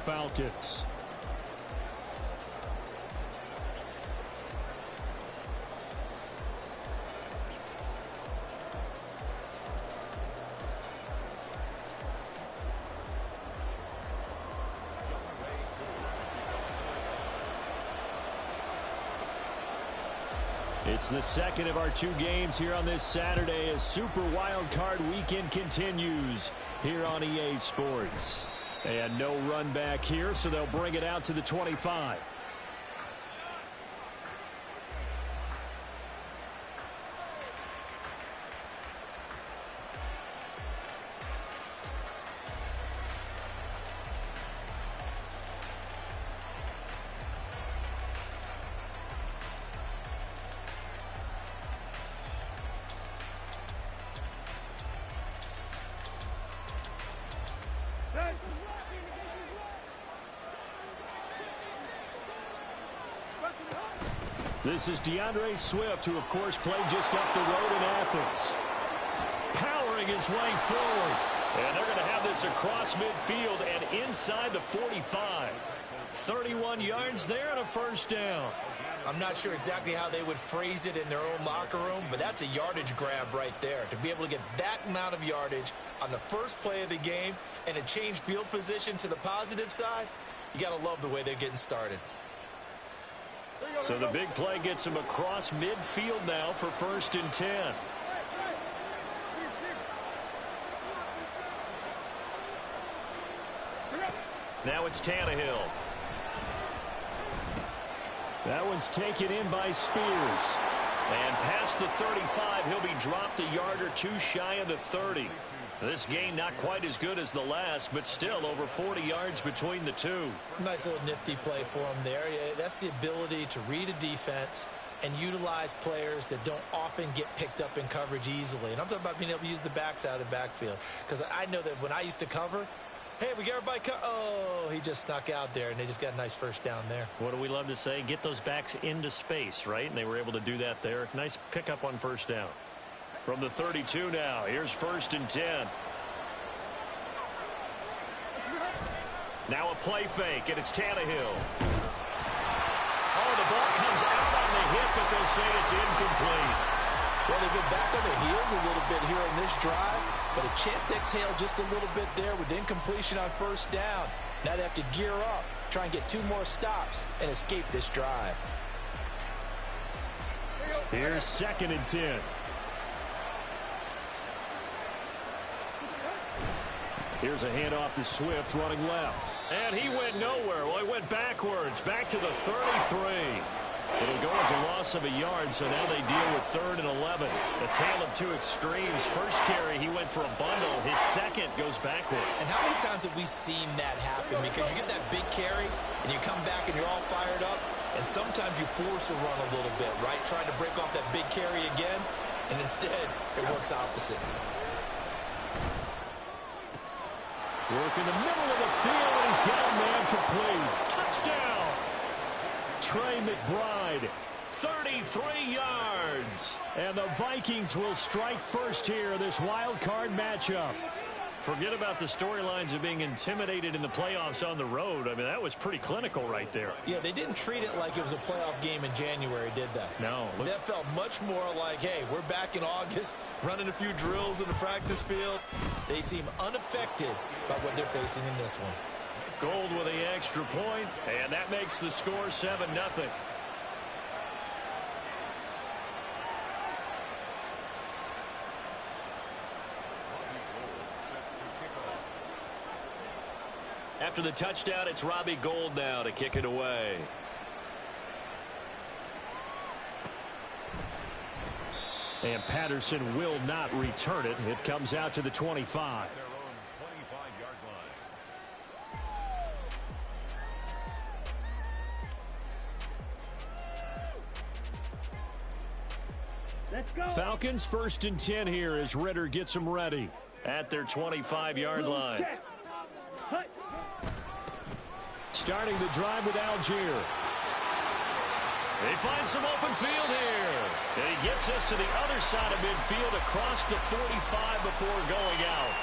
Falcons. It's the second of our 2 games here on this Saturday as Super Wild Card Weekend continues here on EA Sports. And no run back here, so they'll bring it out to the 25. This is DeAndre Swift, who, of course, played just up the road in Athens. Powering his way forward. And they're going to have this across midfield and inside the 45. 31 yards there and a first down. I'm not sure exactly how they would phrase it in their own locker room, but that's a yardage grab right there. To be able to get that amount of yardage on the first play of the game and a change field position to the positive side, you got to love the way they're getting started. So the big play gets him across midfield now for 1st and 10. Now it's Tannehill. That one's taken in by Spears. And past the 35, he'll be dropped a yard or 2 shy of the 30. This gain not quite as good as the last, but still over 40 yards between the two. Nice little nifty play for him there. That's the ability to read a defense and utilize players that don't often get picked up in coverage easily. And I'm talking about being able to use the backs out of the backfield. Because I know that when I used to cover, hey, we get everybody oh, he just snuck out there, and they just got a nice first down there. What do we love to say? Get those backs into space, right? And they were able to do that there. Nice pickup on first down. From the 32 now, here's 1st and 10. Now a play fake, and it's Tannehill. Oh, the ball comes out on the hit, but they'll say it's incomplete. Well, they've been back on their heels a little bit here in this drive, but a chance to exhale just a little bit there with incompletion on first down. Now they have to gear up, try and get 2 more stops, and escape this drive. Here's 2nd and 10. Here's a handoff to Swift running left. And he went nowhere. Well, he went backwards, back to the 33. It'll go as a loss of a yard, so now they deal with 3rd and 11. A tale of 2 extremes. First carry, he went for a bundle. His second goes backward. And how many times have we seen that happen? Because you get that big carry, and you come back and you're all fired up, and sometimes you force a run a little bit, right? Trying to break off that big carry again, and instead it works opposite. Work in the middle of the field, and he's got a man complete. Touchdown! Trey McBride, 33 yards. And the Vikings will strike first here, this wild card matchup. Forget about the storylines of being intimidated in the playoffs on the road. I mean, that was pretty clinical right there. Yeah, they didn't treat it like it was a playoff game in January, did they? No. That felt much more like, hey, we're back in August, running a few drills in the practice field. They seem unaffected by what they're facing in this one. Gold with the extra point, and that makes the score 7-0. After the touchdown, it's Robbie Gould now to kick it away. And Patterson will not return it. It comes out to the 25. Let's go. Falcons 1st and 10 here as Ritter gets them ready at their 25-yard line. Starting the drive with Algier. They find some open field here. And he gets us to the other side of midfield across the 45 before going out.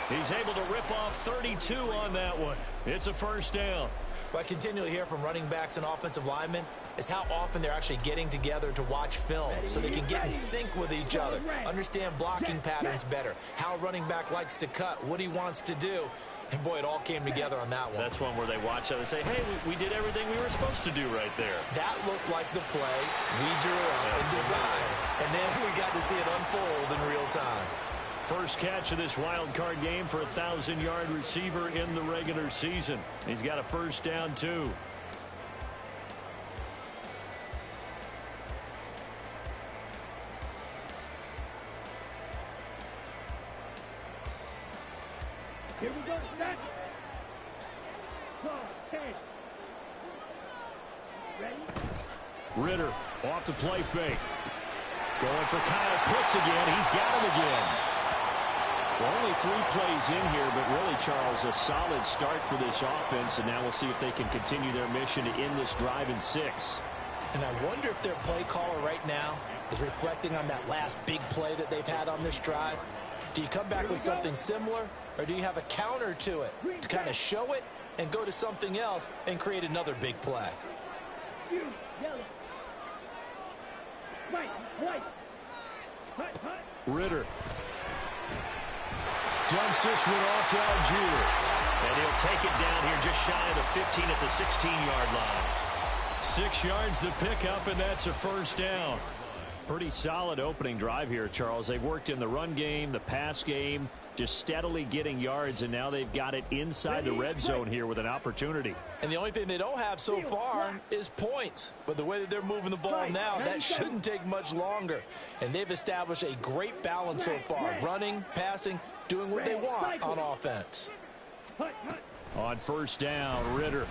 He's able to rip off 32 on that one. It's a first down. What I continually hear from running backs and offensive linemen is how often they're actually getting together to watch film so they can get in sync with each other, understand blocking patterns better, how a running back likes to cut, what he wants to do. And, boy, it all came together on that one. That's one where they watch that and say, hey, we did everything we were supposed to do right there. That looked like the play we drew up and designed. And then we got to see it unfold in real time. First catch of this wild card game for a 1,000-yard receiver in the regular season. He's got a first down, too. Here we go, set. Ready? Ritter off the play fake. Going for Kyle Pitts again. He's got him again. Well, only 3 plays in here, but really, Charles, a solid start for this offense, and now we'll see if they can continue their mission to end this drive in 6. And I wonder if their play caller right now is reflecting on that last big play that they've had on this drive. Do you come back with something similar, or do you have a counter to it to kind of show it and go to something else and create another big play? Ritter dumps this one off to Algier. And he'll take it down here just shy of the 15 at the 16-yard line. 6 yards the pickup, and that's a first down. Pretty solid opening drive here, Charles. They've worked in the run game, the pass game, just steadily getting yards, and now they've got it inside the red zone here with an opportunity. And the only thing they don't have so far is points. But the way that they're moving the ball now, that shouldn't take much longer. And they've established a great balance so far. Running, passing, doing what they want on offense. On first down, Ritter.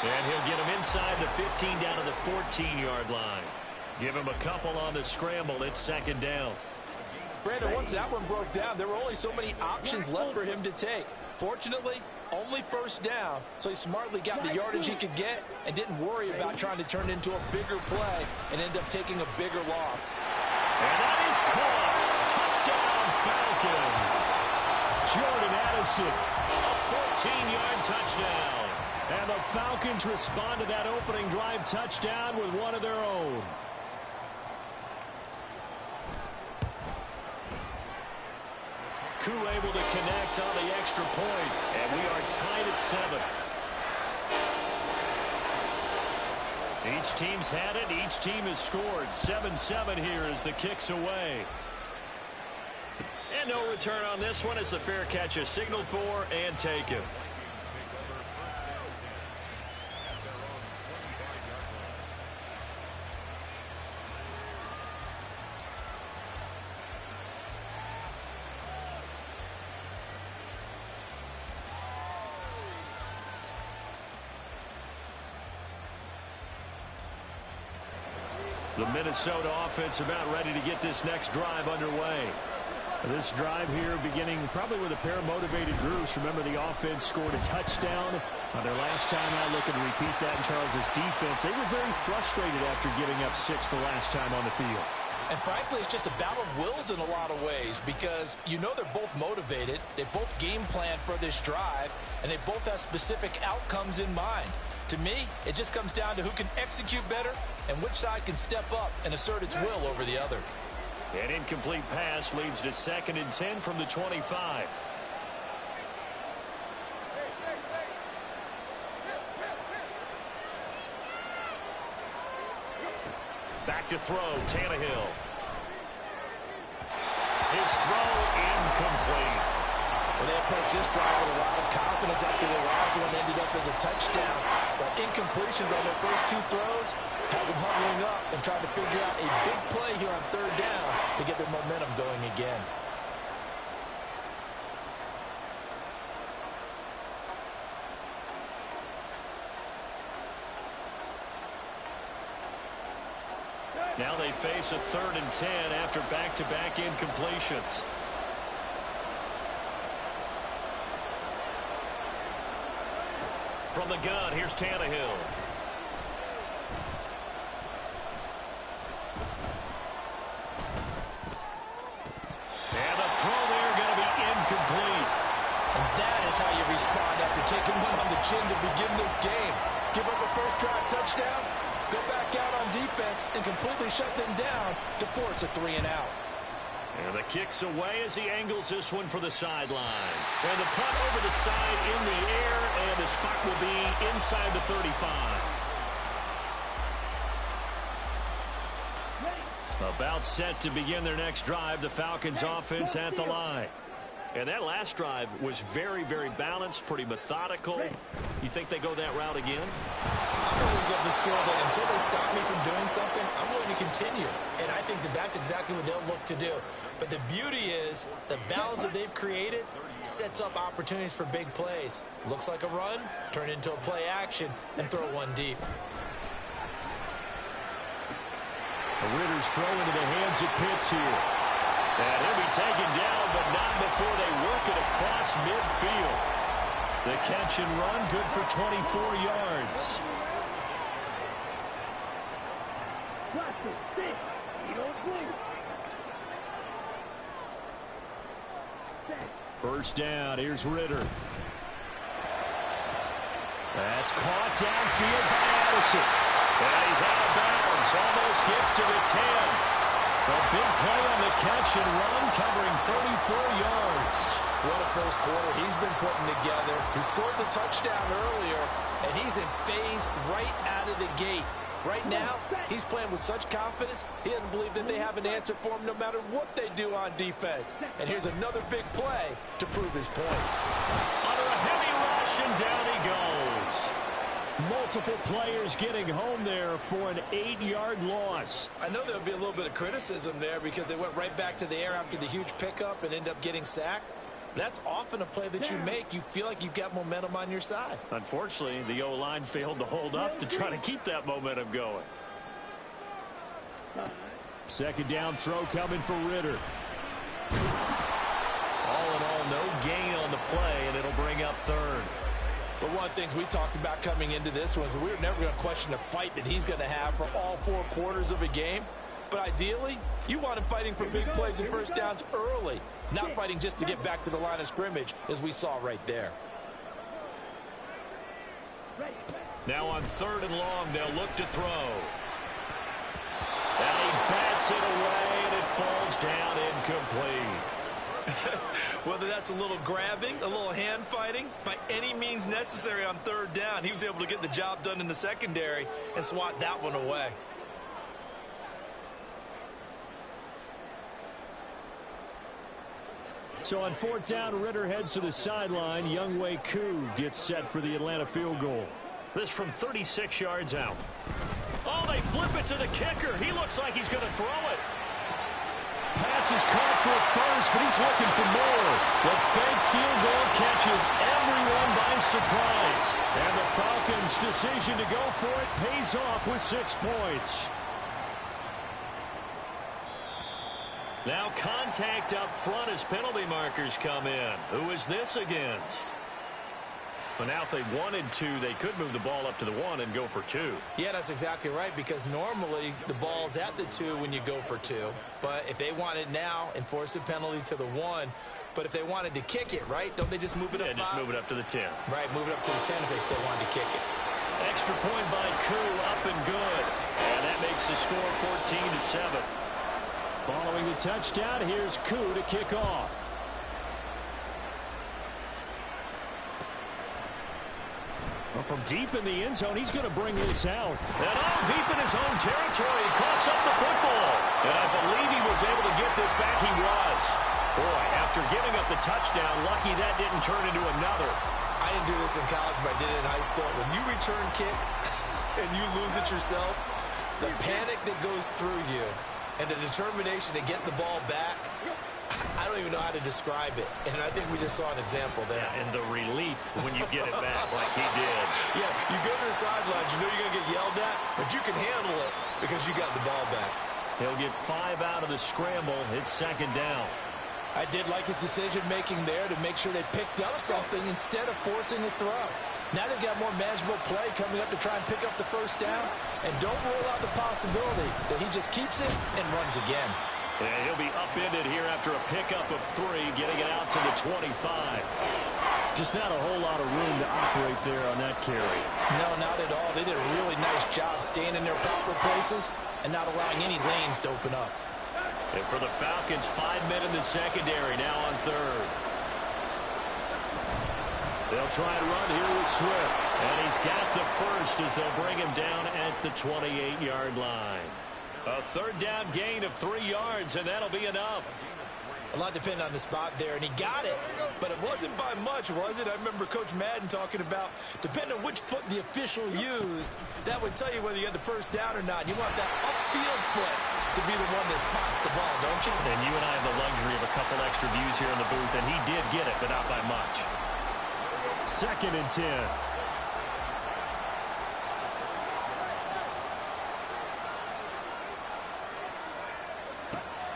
And he'll get him inside the 15 down to the 14-yard line. Give him a couple on the scramble. It's second down. Brandon, once that one broke down, there were only so many options left for him to take. Fortunately, only first down, so he smartly got the yardage he could get and didn't worry about trying to turn it into a bigger play and end up taking a bigger loss. And that is caught. Touchdown, Falcons. Jordan Addison, a 14-yard touchdown. And the Falcons respond to that opening drive touchdown with one of their own. Koo able to connect on the extra point, and we are tied at 7. Each team's had it. Each team has scored. 7-7 here as the kick's away. And no return on this one as the fair catch is signaled for and taken. The Minnesota offense about ready to get this next drive underway. This drive here beginning probably with a pair of motivated groups. Remember, the offense scored a touchdown on their last time out. Looking to repeat that in Charles's defense. They were very frustrated after giving up 6 the last time on the field. And frankly, it's just a battle of wills in a lot of ways because you know they're both motivated. They both game plan for this drive, and they both have specific outcomes in mind. To me, it just comes down to who can execute better and which side can step up and assert its will over the other. An incomplete pass leads to 2nd and 10 from the 25. Back to throw, Tannehill. His throw incomplete. Well, they approached this drive with a lot of confidence after the last one ended up as a touchdown. But incompletions on their first 2 throws has them huddling up and trying to figure out a big play here on 3rd down to get their momentum going again. Now they face a 3rd and 10 after back-to-back incompletions. From the gun, here's Tannehill. And the throw there going to be incomplete. And that respond after taking one on the chin to begin this game. Give up a first drive touchdown, go back out on defense, and completely shut them down to force a 3-and-out. And the kick's away as he angles this one for the sideline. And the punt over the side in the air, and the spot will be inside the 35. About set to begin their next drive, the Falcons offense at the line. And that last drive was very, very balanced, pretty methodical. You think they go that route again? I'm always of the school that until they stop me from doing something, I'm willing to continue. And I think that that's exactly what they'll look to do. But the beauty is the balance that they've created sets up opportunities for big plays. Looks like a run, turn into a play action, and throw one deep. The Ridder's throw into the hands of Pitts here. And he'll be taken down, but not before they work it across midfield. The catch and run, good for 24 yards. First down, here's Ridder. That's caught downfield by Addison. And he's out of bounds, almost gets to the 10. A big play on the catch and run, covering 34 yards. What a first quarter he's been putting together. He scored the touchdown earlier, and he's in phase right out of the gate. Right now, he's playing with such confidence, he doesn't believe that they have an answer for him no matter what they do on defense. And here's another big play to prove his point. Under a heavy rush, and down he goes. Multiple players getting home there for an 8-yard loss. I know there'll be a little bit of criticism there because they went right back to the air after the huge pickup and ended up getting sacked. That's often a play that you make. You feel like you've got momentum on your side. Unfortunately, the O-line failed to hold up to try to keep that momentum going. Second down throw coming for Ridder. All in all, no gain on the play, and it'll bring up third. But one of the things we talked about coming into this was we were never going to question the fight that he's going to have for all 4 quarters of a game. But ideally, you want him fighting for big plays and first downs early, not fighting just to get back to the line of scrimmage, as we saw right there. Now on 3rd and long, they'll look to throw. And he bats it away, and it falls down incomplete. Whether that's a little grabbing, a little hand fighting, by any means necessary on 3rd down, he was able to get the job done in the secondary and swat that one away. So on 4th down, Ridder heads to the sideline. Younghoe Koo gets set for the Atlanta field goal. This from 36 yards out. Oh, they flip it to the kicker. He looks like he's going to throw it. Pass is caught for first, but he's looking for more. The fake field goal catches everyone by surprise. And the Falcons' decision to go for it pays off with 6 points. Now contact up front as penalty markers come in. Who is this against? But now if they wanted to, they could move the ball up to the 1 and go for 2. Yeah, that's exactly right, because normally the ball's at the 2 when you go for 2. But if they want it now, enforce the penalty to the 1. But if they wanted to kick it, right, don't they just move it up 5? Yeah, just move it up to the 10. Right, move it up to the 10 if they still wanted to kick it. Extra point by Koo, up and good. And that makes the score 14-7. Following the touchdown, here's Koo to kick off. Well, from deep in the end zone, he's going to bring this out. And all deep in his own territory, he coughs up the football. And I believe he was able to get this back. He was. Boy, after giving up the touchdown, lucky that didn't turn into another. I didn't do this in college, but I did it in high school. When you return kicks and you lose it yourself, the panic that goes through you and the determination to get the ball back, I don't even know how to describe it. And I think we just saw an example there. Yeah, and the relief when you get it back like he did. Yeah, you go to the sidelines, you know you're going to get yelled at, but you can handle it because you got the ball back. He'll get 5 out of the scramble. It's 2nd down. I did like his decision-making there to make sure they picked up something instead of forcing the throw. Now they've got more manageable play coming up to try and pick up the first down. And don't rule out the possibility that he just keeps it and runs again. And he'll be upended here after a pickup of 3, getting it out to the 25. Just not a whole lot of room to operate there on that carry. No, not at all. They did a really nice job staying in their proper places and not allowing any lanes to open up. And for the Falcons, 5 men in the secondary, now on third. They'll try and run here with Swift. And he's got the first as they'll bring him down at the 28-yard line. A third down gain of 3 yards, and that'll be enough. A lot depended on the spot there, and he got it, but it wasn't by much, was it? I remember Coach Madden talking about, depending on which foot the official used, that would tell you whether you had the first down or not. You want that upfield foot to be the one that spots the ball, don't you? And you and I have the luxury of a couple extra views here in the booth, and he did get it, but not by much. 2nd and 10.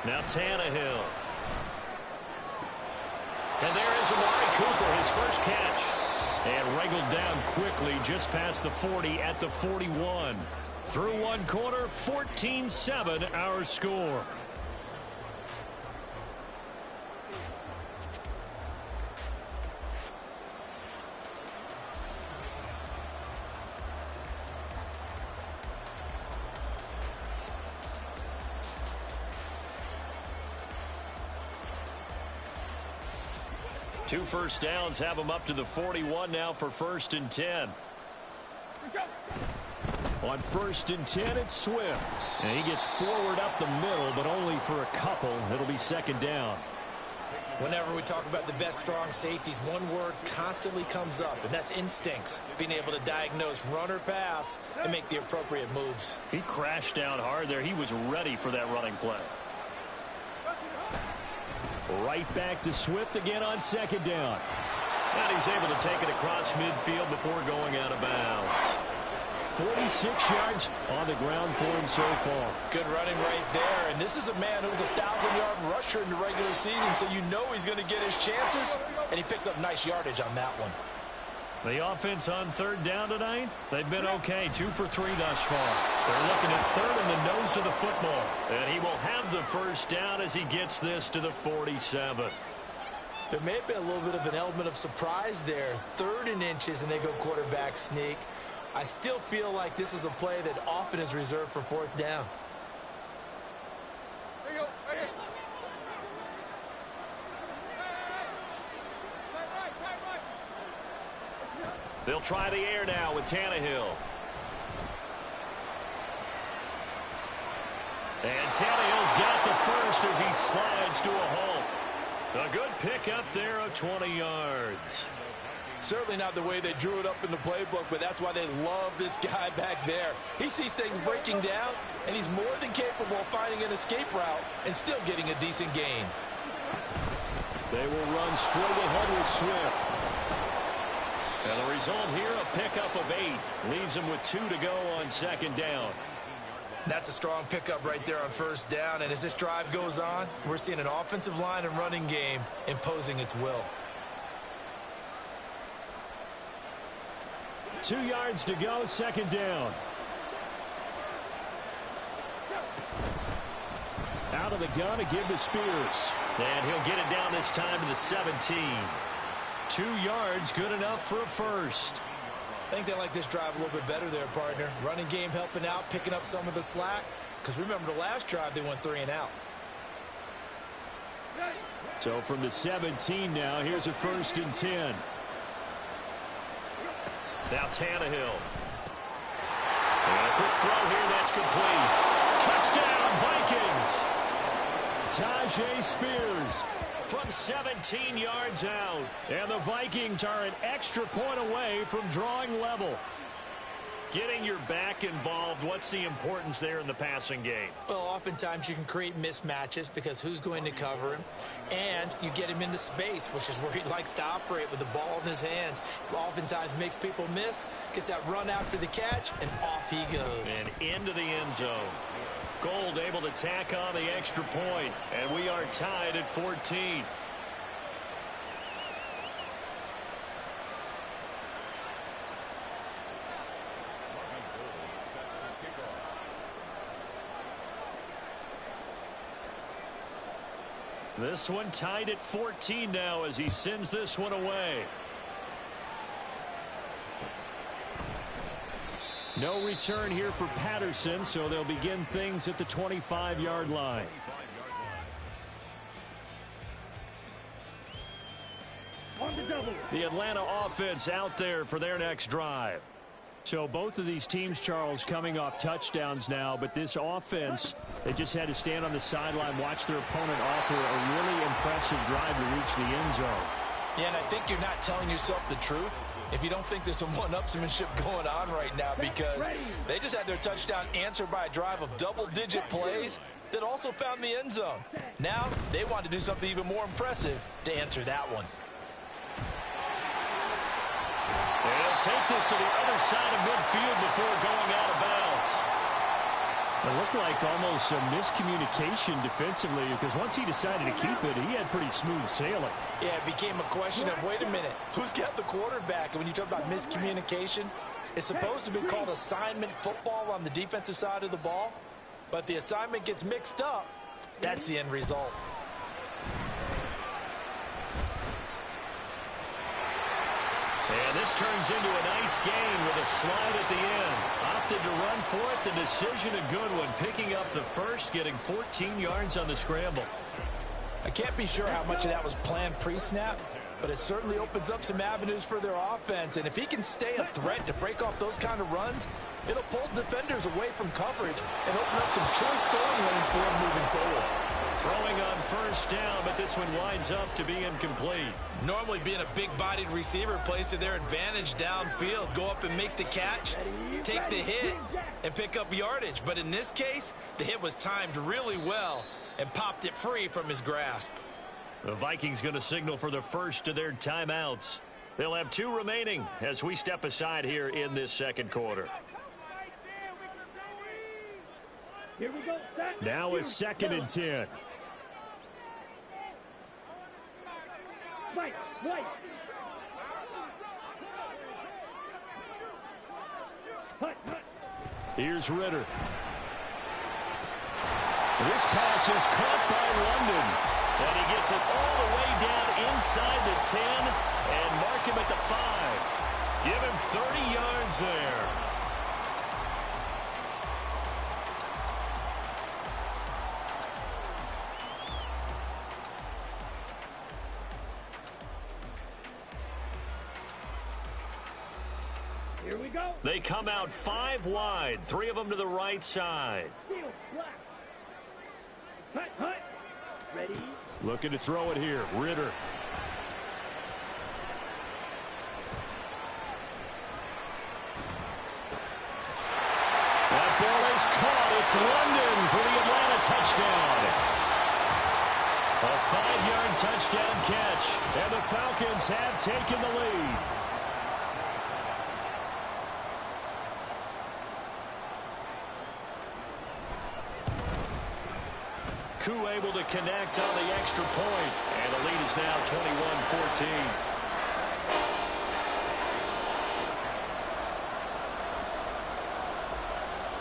Now Tannehill. And there is Amari Cooper, his first catch. And wriggled down quickly just past the 40 at the 41. Through one quarter, 14-7 our score. Two first downs have them up to the 41 now for 1st and 10. On 1st and 10, it's Swift. And he gets forward up the middle, but only for a couple. It'll be 2nd down. Whenever we talk about the best strong safeties, one word constantly comes up, and that's instincts. Being able to diagnose run or pass and make the appropriate moves. He crashed down hard there. He was ready for that running play. Right back to Swift again on 2nd down. And he's able to take it across midfield before going out of bounds. 46 yards on the ground for him so far. Good running right there. And this is a man who was a 1,000-yard rusher in the regular season, so you know he's going to get his chances. And he picks up nice yardage on that one. The offense on 3rd down tonight, they've been okay. 2 for 3 thus far. They're looking at 3rd in the nose of the football. And he will have the first down as he gets this to the 47. There may have been a little bit of an element of surprise there. 3rd and inches, and they go quarterback sneak. I still feel like this is a play that often is reserved for 4th down. They'll try the air now with Tannehill. And Tannehill's got the first as he slides to a halt. A good pickup there of 20 yards. Certainly not the way they drew it up in the playbook, but that's why they love this guy back there. He sees things breaking down, and he's more than capable of finding an escape route and still getting a decent gain. They will run straight ahead with Swift. And the result here, a pickup of 8. Leaves him with 2 to go on 2nd down. That's a strong pickup right there on 1st down. And as this drive goes on, we're seeing an offensive line and running game imposing its will. 2 yards to go, 2nd down. Out of the gun to give to Spears. And he'll get it down this time to the 17. 2 yards, good enough for a first. I think they like this drive a little bit better there, partner. Running game helping out, picking up some of the slack. Because remember, the last drive, they went 3 and out. So from the 17 now, here's a 1st and 10. Now Tannehill. And a quick throw here, that's complete. Touchdown, Vikings! Tajay Spears from 17 yards out. And the Vikings are an extra point away from drawing level. Getting your back involved, what's the importance there in the passing game? Well, oftentimes you can create mismatches because who's going to cover him? And you get him into space, which is where he likes to operate with the ball in his hands. Oftentimes makes people miss, gets that run after the catch, and off he goes. And into the end zone. Gold able to tack on the extra point, and we are tied at 14. This one tied at 14 now as he sends this one away. No return here for Patterson, so they'll begin things at the 25-yard line. On the double. The Atlanta offense out there for their next drive. So both of these teams, Charles, coming off touchdowns now, but this offense, they just had to stand on the sideline, watch their opponent offer a really impressive drive to reach the end zone. Yeah, and I think you're not telling yourself the truth if you don't think there's some one-upsmanship going on right now, because they just had their touchdown answered by a drive of double-digit plays that also found the end zone. Now they want to do something even more impressive to answer that one. They'll take this to the other side of midfield before going out of bounds. It looked like almost a miscommunication defensively, because once he decided to keep it, he had pretty smooth sailing. Yeah, it became a question of, wait a minute, who's got the quarterback? And when you talk about miscommunication, it's supposed to be called assignment football on the defensive side of the ball, but the assignment gets mixed up. That's the end result. And this turns into a nice gain with a slide at the end. Opted to run for it. The decision a good one. Picking up the first, getting 14 yards on the scramble. I can't be sure how much of that was planned pre-snap, but it certainly opens up some avenues for their offense. And if he can stay a threat to break off those kind of runs, it'll pull defenders away from coverage and open up some choice throwing lanes for him moving forward. Throwing on first down, but this one winds up to be incomplete. Normally being a big-bodied receiver plays to their advantage downfield. Go up and make the catch, take the hit, and pick up yardage. But in this case, the hit was timed really well and popped it free from his grasp. The Vikings going to signal for the first of their timeouts. They'll have 2 remaining as we step aside here in this second quarter. Here we go. Now it's 2nd and 10. White. Hut. Here's Ritter. This pass is caught by London. And he gets it all the way down inside the 10 and mark him at the 5. Give him 30 yards there. Here we go. They come out 5 wide, 3 of them to the right side. Steel, black. Hut. Ready. Looking to throw it here. Ritter. That ball is caught. It's London for the Atlanta touchdown. A 5-yard touchdown catch, and the Falcons have taken the lead. Koo able to connect on the extra point, and the lead is now 21-14.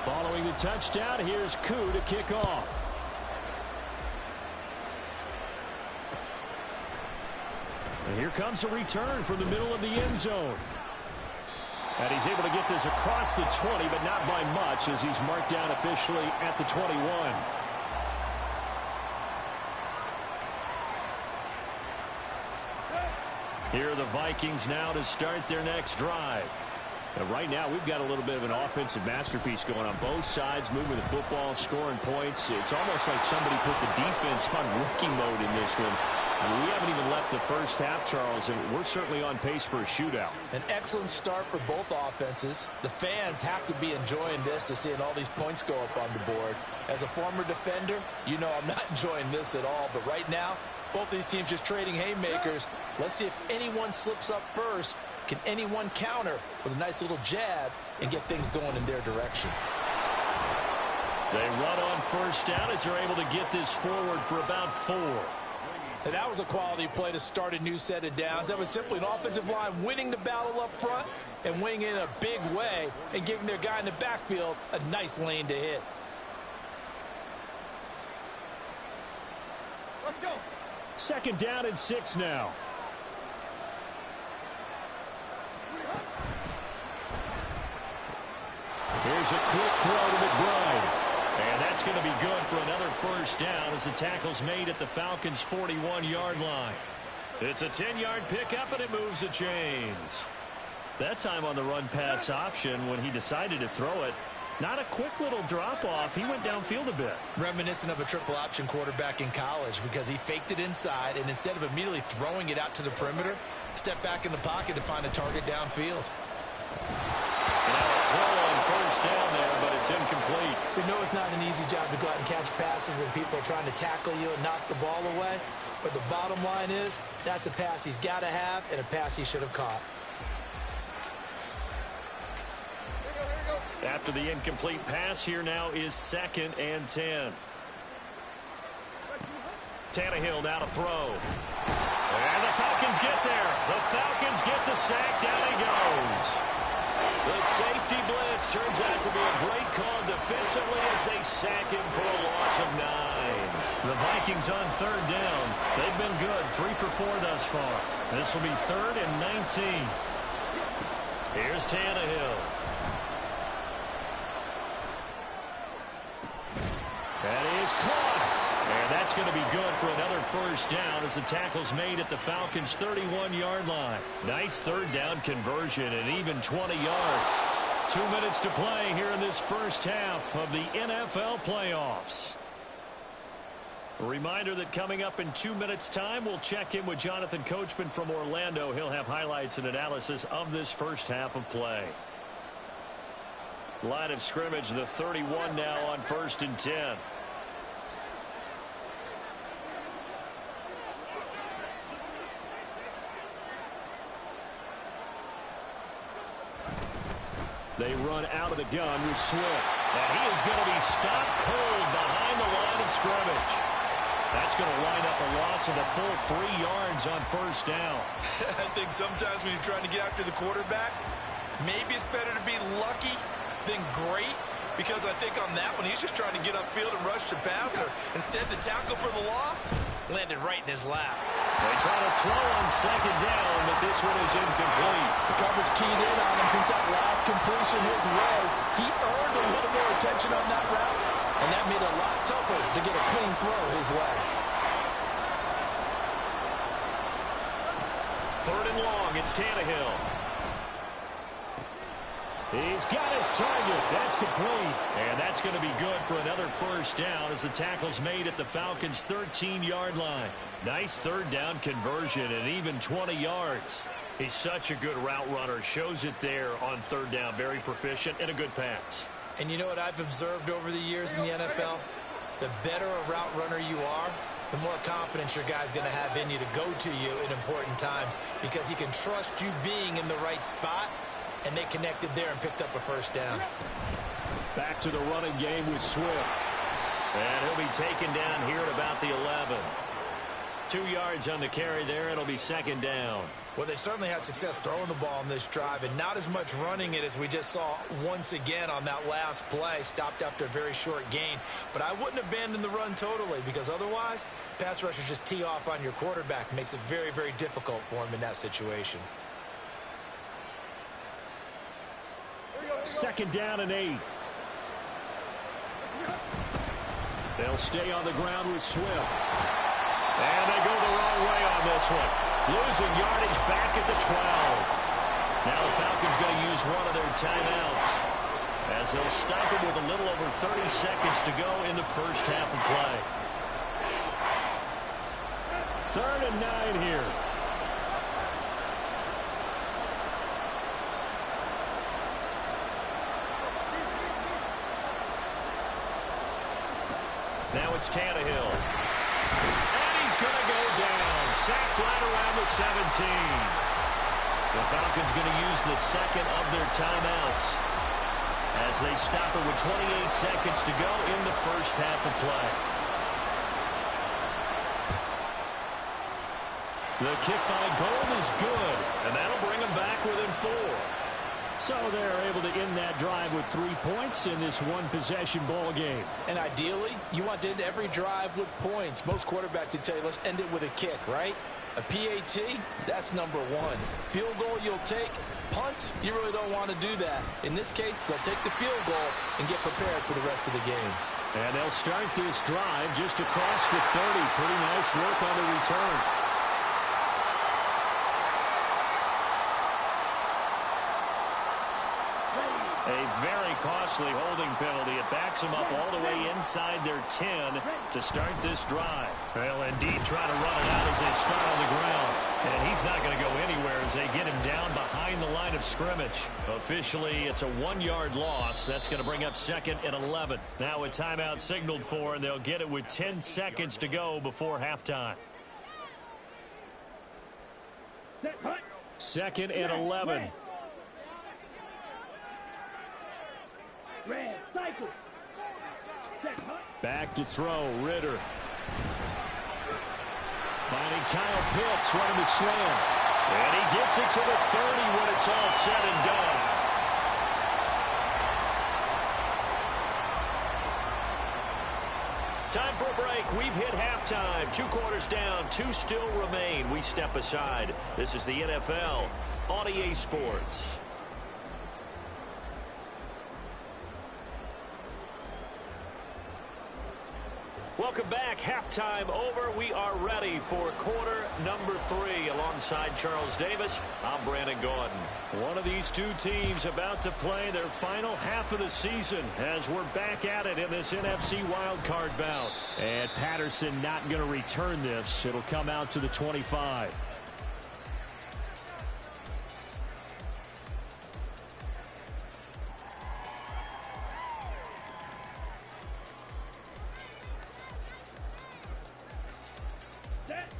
Following the touchdown, here's Koo to kick off. And here comes a return from the middle of the end zone. And he's able to get this across the 20, but not by much, as he's marked down officially at the 21. Here are the Vikings now to start their next drive. And right now, we've got a little bit of an offensive masterpiece going on both sides, moving the football, scoring points. It's almost like somebody put the defense on rookie mode in this one. And we haven't even left the first half, Charles, and we're certainly on pace for a shootout. An excellent start for both offenses. The fans have to be enjoying this, to seeing all these points go up on the board. As a former defender, you know I'm not enjoying this at all. But right now, both these teams just trading haymakers. Let's see if anyone slips up first. Can anyone counter with a nice little jab and get things going in their direction? They run on first down as they're able to get this forward for about 4. And that was a quality play to start a new set of downs. That was simply an offensive line winning the battle up front and winning in a big way and giving their guy in the backfield a nice lane to hit. Let's go. 2nd down and 6 now. Here's a quick throw to McBride. And that's going to be good for another first down as the tackle's made at the Falcons' 41-yard line. It's a 10-yard pickup, and it moves the chains. That time on the run-pass option when he decided to throw it, not a quick little drop-off. He went downfield a bit. Reminiscent of a triple option quarterback in college because he faked it inside, and instead of immediately throwing it out to the perimeter, stepped back in the pocket to find a target downfield. Now a throw on first down there, but it's incomplete. We know it's not an easy job to go out and catch passes when people are trying to tackle you and knock the ball away. But the bottom line is that's a pass he's got to have and a pass he should have caught. After the incomplete pass, here now is 2nd and 10. Tannehill now to throw. And the Falcons get there. The Falcons get the sack. Down he goes. The safety blitz turns out to be a great call defensively as they sack him for a loss of 9. The Vikings on 3rd down. They've been good. 3 for 4 thus far. This will be 3rd and 19. Here's Tannehill. That is caught. And that's going to be good for another first down as the tackle's made at the Falcons' 31-yard line. Nice 3rd down conversion and even 20 yards. 2 minutes to play here in this first half of the NFL playoffs. A reminder that coming up in 2 minutes' time, we'll check in with Jonathan Coachman from Orlando. He'll have highlights and analysis of this first half of play. Line of scrimmage, the 31 now on 1st and 10. They run out of the gun with Swift. And he is going to be stopped cold behind the line of scrimmage. That's going to wind up a loss of a full 3 yards on first down. I think sometimes when you're trying to get after the quarterback, maybe it's better to be lucky than great, because I think on that one he's just trying to get upfield and rush the passer. Instead, the tackle for the loss landed right in his lap. They try to throw on 2nd down, but this one is incomplete. The coverage keyed in on him since that last completion his way. He earned a little more attention on that route, and that made it a lot tougher to get a clean throw his way. 3rd and long, it's Tannehill. He's got his target. That's complete. And that's going to be good for another first down as the tackle's made at the Falcons' 13-yard line. Nice 3rd down conversion and even 20 yards. He's such a good route runner. Shows it there on 3rd down. Very proficient and a good pass. And you know what I've observed over the years in the NFL? The better a route runner you are, the more confidence your guy's going to have in you to go to you in important times, because he can trust you being in the right spot. And they connected there and picked up a first down. Back to the running game with Swift. And he'll be taken down here at about the 11. 2 yards on the carry there. It'll be 2nd down. Well, they certainly had success throwing the ball on this drive, and not as much running it as we just saw once again on that last play. Stopped after a very short gain. But I wouldn't abandon the run totally, because otherwise, pass rushers just tee off on your quarterback. Makes it very, very difficult for him in that situation. 2nd down and 8. They'll stay on the ground with Swift. And they go the wrong way on this one. Losing yardage back at the 12. Now the Falcons going to use one of their timeouts as they'll stop him with a little over 30 seconds to go in the first half of play. 3rd and 9 here. Now it's Tannehill. And he's going to go down. Sacked right around the 17. The Falcons going to use the 2nd of their timeouts as they stop it with 28 seconds to go in the first half of play. The kick by Gold is good, and that'll bring them back within 4. So they're able to end that drive with 3 points in this one-possession ball game. And ideally, you want to end every drive with points. Most quarterbacks would tell you, let's end it with a kick, right? A PAT, that's number one. Field goal you'll take. Punts, you really don't want to do that. In this case, they'll take the field goal and get prepared for the rest of the game. And they'll start this drive just across the 30. Pretty nice work on the return. A very costly holding penalty. It backs them up all the way inside their 10 to start this drive. They'll indeed try to run it out as they start on the ground. And he's not going to go anywhere as they get him down behind the line of scrimmage. Officially, it's a 1-yard loss. That's going to bring up 2nd and 11. Now a timeout signaled for, and they'll get it with 10 seconds to go before halftime. 2nd and 11. Red, cycle. Back to throw, Ritter. Finding Kyle Pitts running the slam. And he gets it to the 30 when it's all said and done. Time for a break. We've hit halftime. 2 quarters down, 2 still remain. We step aside. This is the NFL on EA Sports. Welcome back. Halftime over. We are ready for quarter number 3. Alongside Charles Davis, I'm Brandon Gordon. One of these two teams about to play their final half of the season as we're back at it in this NFC wildcard bout. And Patterson not going to return this. It'll come out to the 25.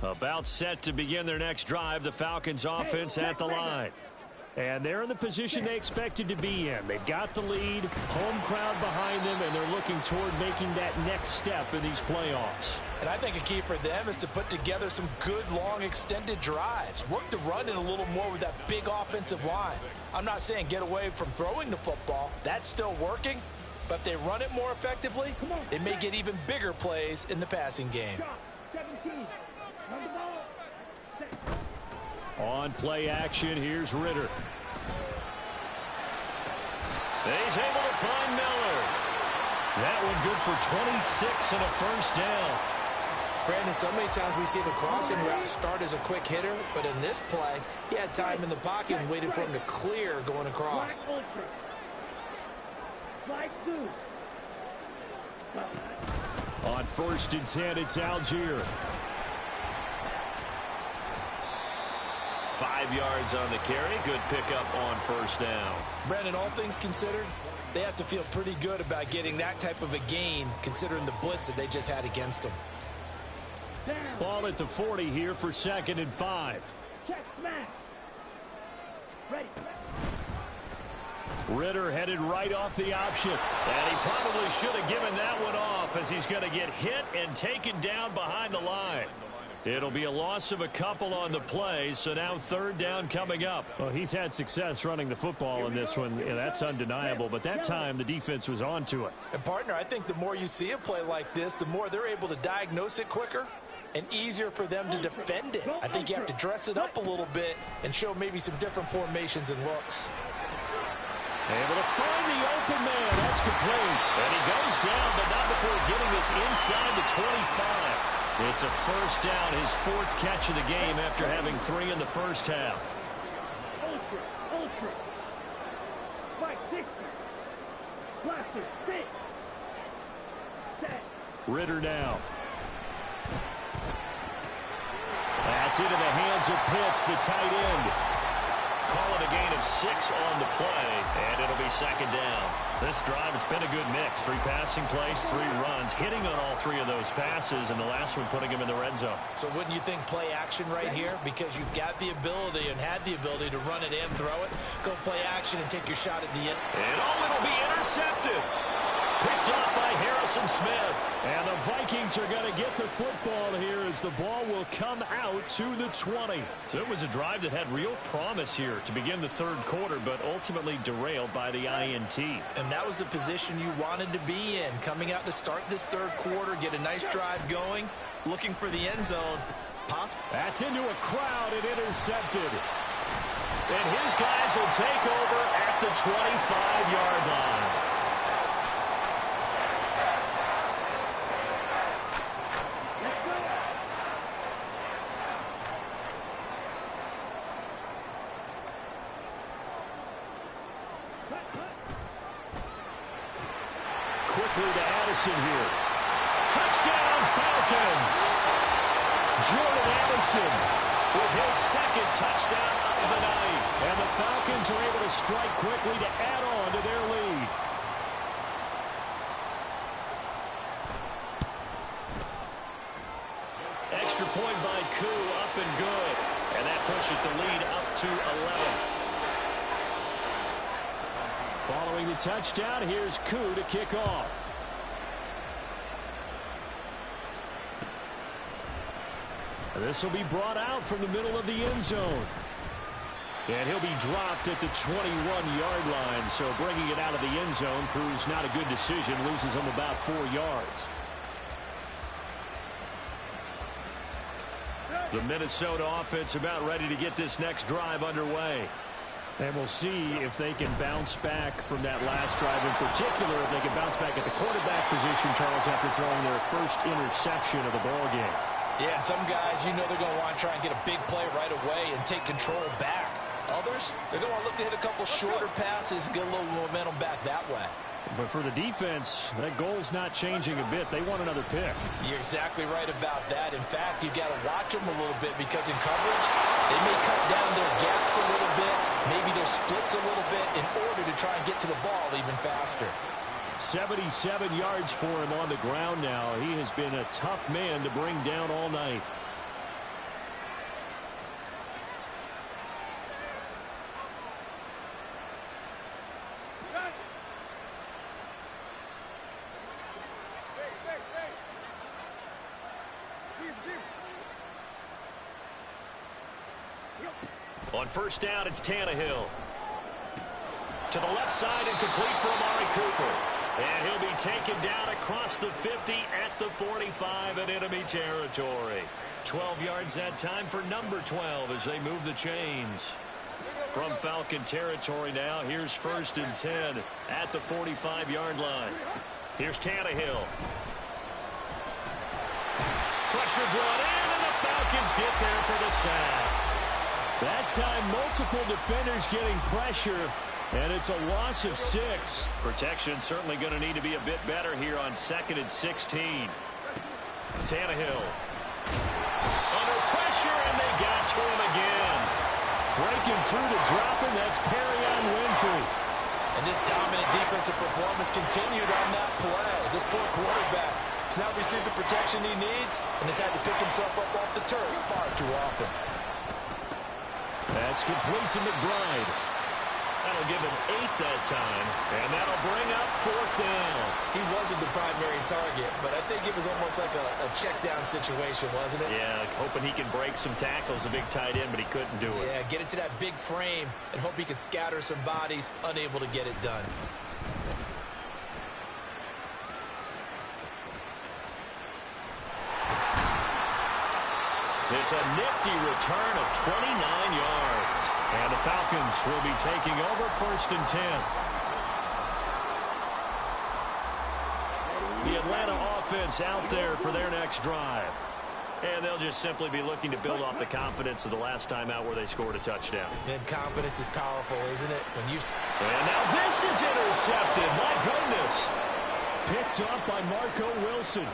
About set to begin their next drive. The Falcons offense at the line. And they're in the position they expected to be in. They've got the lead, home crowd behind them, and they're looking toward making that next step in these playoffs. And I think a key for them is to put together some good, long, extended drives. Work the run in a little more with that big offensive line. I'm not saying get away from throwing the football. That's still working. But if they run it more effectively, they may get even bigger plays in the passing game. 17. On play action, here's Ritter. He's able to find Miller. That one good for 26 and a first down. Brandon, so many times we see the crossing route start as a quick hitter, but in this play, he had time in the pocket and waited for him to clear going across. On 1st and 10, it's Algier. 5 yards on the carry. Good pickup on first down. Brandon, all things considered, they have to feel pretty good about getting that type of a gain considering the blitz that they just had against them. Ball at the 40 here for 2nd and 5. Check smash. Ready. Ritter headed right off the option. And he probably should have given that one off as he's going to get hit and taken down behind the line. It'll be a loss of a couple on the play, so now 3rd down coming up. Well, he's had success running the football in this one. Yeah, that's undeniable, but that time the defense was on to it. And, partner, I think the more you see a play like this, the more they're able to diagnose it quicker and easier for them to defend it. I think you have to dress it up a little bit and show maybe some different formations and looks. Able to find the open man. That's complete. And he goes down, but not before getting this inside the 25. It's a first down, his 4th catch of the game after having 3 in the first half. Ultra. 560. Blaster, 6. Set. Ritter now. That's into the hands of Pitts, the tight end. Call it a gain of 6 on the play, and it'll be 2nd down. This drive, it's been a good mix. 3 passing plays, 3 runs, hitting on all 3 of those passes, and the last one putting him in the red zone. So wouldn't you think play action right here? Because you've got the ability and had the ability to run it and throw it. Go play action and take your shot at the end. And it'll be intercepted. Picked up by Harrison Smith. And the Vikings are going to get the football here as the ball will come out to the 20. So it was a drive that had real promise here to begin the 3rd quarter, but ultimately derailed by the INT. And that was the position you wanted to be in. Coming out to start this 3rd quarter, get a nice drive going, looking for the end zone. possible. That's into a crowd and intercepted. And his guys will take over at the 25-yard line. Quickly to Addison here. Touchdown, Falcons! Jordan Addison with his second touchdown of the night. And the Falcons are able to strike quickly to add on to their lead. Extra point by Koo, up and good. And that pushes the lead up to 11. Following the touchdown, here's Koo to kick off. This will be brought out from the middle of the end zone. And he'll be dropped at the 21-yard line. So bringing it out of the end zone proves not a good decision. Loses him about 4 yards. The Minnesota offense about ready to get this next drive underway. And we'll see if they can bounce back from that last drive. In particular, if they can bounce back at the quarterback position, Charles, after throwing their first interception of the ball game. Yeah, some guys, you know they're going to want to try and get a big play right away and take control back. Others, they're going to want to look to hit a couple shorter passes, get a little momentum back that way. But for the defense, that goal's not changing a bit. They want another pick. You're exactly right about that. In fact, you've got to watch them a little bit because in coverage, they may cut down their gaps a little bit, maybe their splits a little bit in order to try and get to the ball even faster. 77 yards for him on the ground now. He has been a tough man to bring down all night. On first down, it's Tannehill. To the left side and complete for Amari Cooper. And he'll be taken down across the 50 at the 45 in enemy territory. 12 yards that time for number 12 as they move the chains. From Falcon territory now, here's first and 10 at the 45-yard line. Here's Tannehill. Pressure brought in, and the Falcons get there for the sack. That time, multiple defenders getting pressure, and it's a loss of 6. Protection certainly going to need to be a bit better here on 2nd and 16. Tannehill. Under pressure, and they got to him again. Breaking through to drop him, that's Perrion Winfrey. And this dominant defensive performance continued on that play. This poor quarterback has not received the protection he needs and has had to pick himself up off the turf far too often. That's complete to McBride. That'll give him 8 that time, and that'll bring up 4th down. He wasn't the primary target, but I think it was almost like a check down situation, wasn't it? Yeah, hoping he can break some tackles, a big tight end, but he couldn't do it. Yeah, get it to that big frame and hope he can scatter some bodies, unable to get it done. It's a nifty return of 29 yards. And the Falcons will be taking over 1st and 10. The Atlanta offense out there for their next drive. And they'll just simply be looking to build off the confidence of the last time out where they scored a touchdown. And confidence is powerful, isn't it? And now this is intercepted. My goodness. Picked up by Marco Wilson.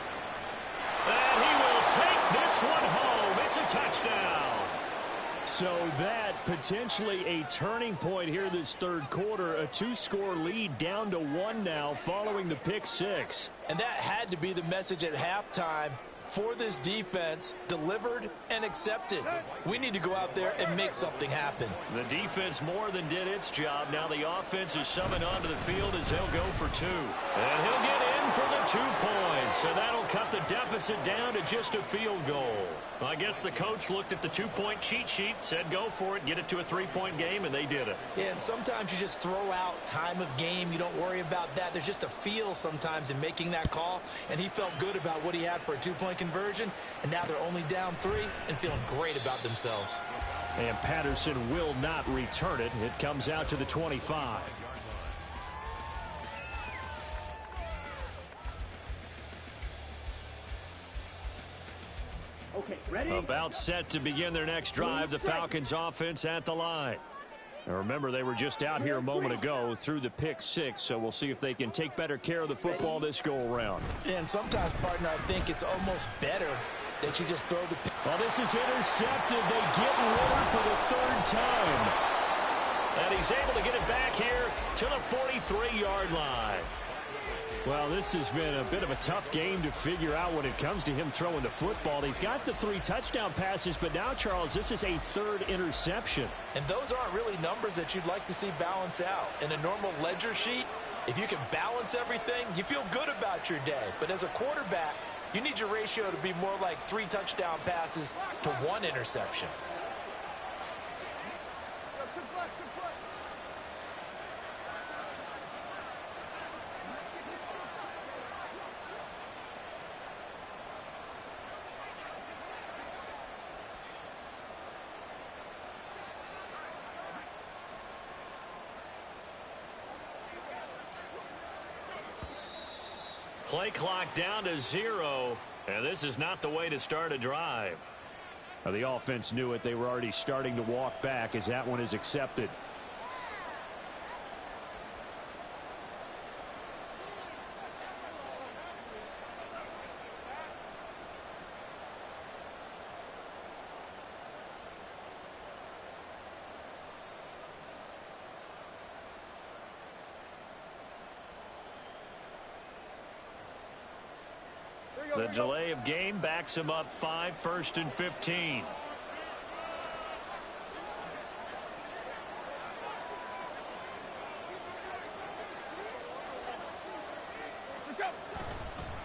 And he will take this one home. It's a touchdown. So that potentially a turning point here this third quarter. A 2-score lead down to 1 now following the pick 6. And that had to be the message at halftime for this defense, delivered and accepted. We need to go out there and make something happen. The defense more than did its job. Now the offense is summoned onto the field as he'll go for 2. And he'll get in for the 2 points. So that'll cut the deficit down to just a field goal. I guess the coach looked at the 2-point cheat sheet, said go for it, get it to a 3-point game, and they did it. Yeah, and sometimes you just throw out time of game. You don't worry about that. There's just a feel sometimes in making that call, and he felt good about what he had for a 2-point two-point conversion, and now they're only down 3 and feeling great about themselves. And Patterson will not return it. It comes out to the 25. Okay, ready? About set to begin their next drive. The Falcons offense at the line. Now remember, they were just out here a moment ago through the pick 6, so we'll see if they can take better care of the football this go-around. And sometimes, partner, I think it's almost better that you just throw the pick. Well, this is intercepted. They get Ritter for the 3rd time. And he's able to get it back here to the 43-yard line. Well, this has been a bit of a tough game to figure out when it comes to him throwing the football. He's got the 3 touchdown passes, but now, Charles, this is a 3rd interception. And those aren't really numbers that you'd like to see balance out. In a normal ledger sheet, if you can balance everything, you feel good about your day. But as a quarterback, you need your ratio to be more like 3 touchdown passes to 1 interception. Play clock down to 0, and this is not the way to start a drive. Now, the offense knew it. They were already starting to walk back as that one is accepted. The delay of game backs him up 5, 1st and 15.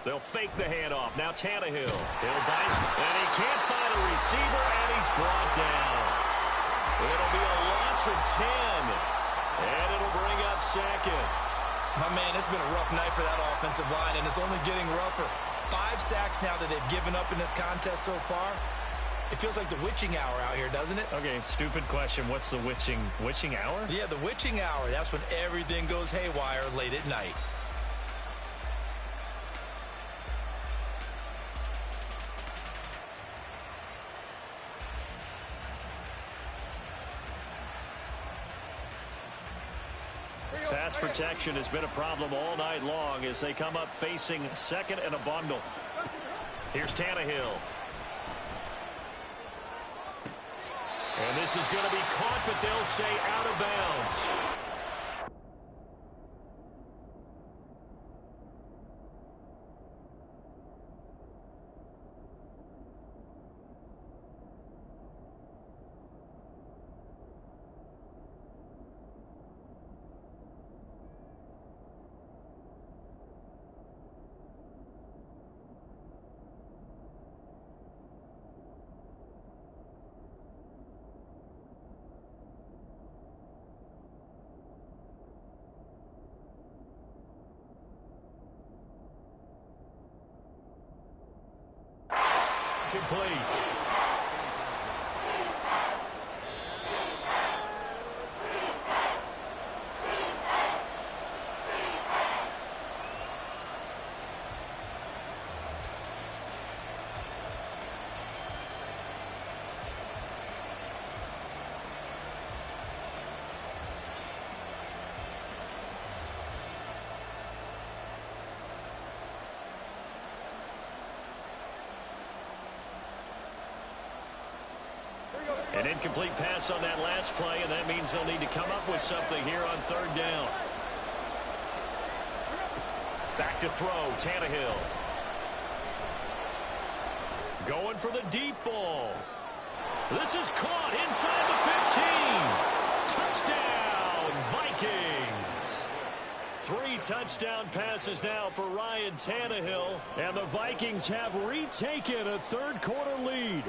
They'll fake the handoff. Now Tannehill. He'll dice, and he can't find a receiver, and he's brought down. It'll be a loss of 10, and it'll bring up 2nd. My man, it's been a rough night for that offensive line, and it's only getting rougher. 5 sacks now that they've given up in this contest so far. It feels like the witching hour out here, doesn't it? Okay, stupid question. What's the witching hour? Yeah, the witching hour. That's when everything goes haywire late at night. Pass protection has been a problem all night long as they come up facing 2nd and a bundle. Here's Tannehill. And this is going to be caught, but they'll say out of bounds. Complete. An incomplete pass on that last play, and that means they'll need to come up with something here on 3rd down. Back to throw, Tannehill. Going for the deep ball. This is caught inside the 15. Touchdown, Vikings. 3 touchdown passes now for Ryan Tannehill, and the Vikings have retaken a 3rd quarter lead.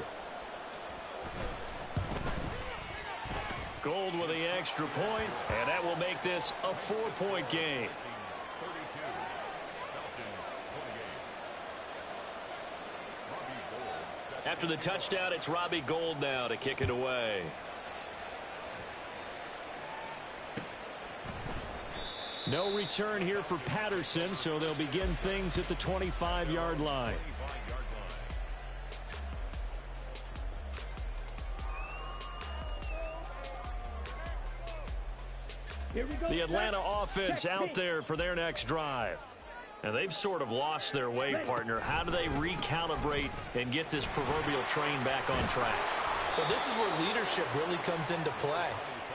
Gold with the extra point, and that will make this a 4-point game. After the touchdown, it's Robbie Gould now to kick it away. No return here for Patterson, so they'll begin things at the 25-yard line. The Atlanta offense out there for their next drive. And they've sort of lost their way, partner. How do they recalibrate and get this proverbial train back on track? Well, this is where leadership really comes into play.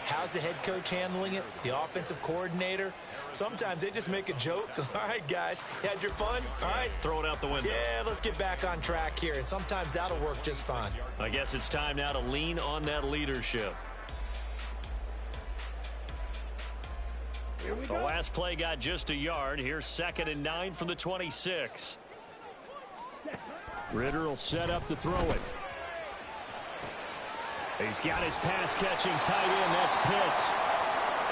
How's the head coach handling it? The offensive coordinator? Sometimes they just make a joke. All right, guys, you had your fun? All right. Throw it out the window. Yeah, let's get back on track here. And sometimes that'll work just fine. I guess it's time now to lean on that leadership. The last play got just a yard. Here's 2nd and 9 from the 26. Ritter will set up to throw it. He's got his pass-catching tight end. That's Pitts.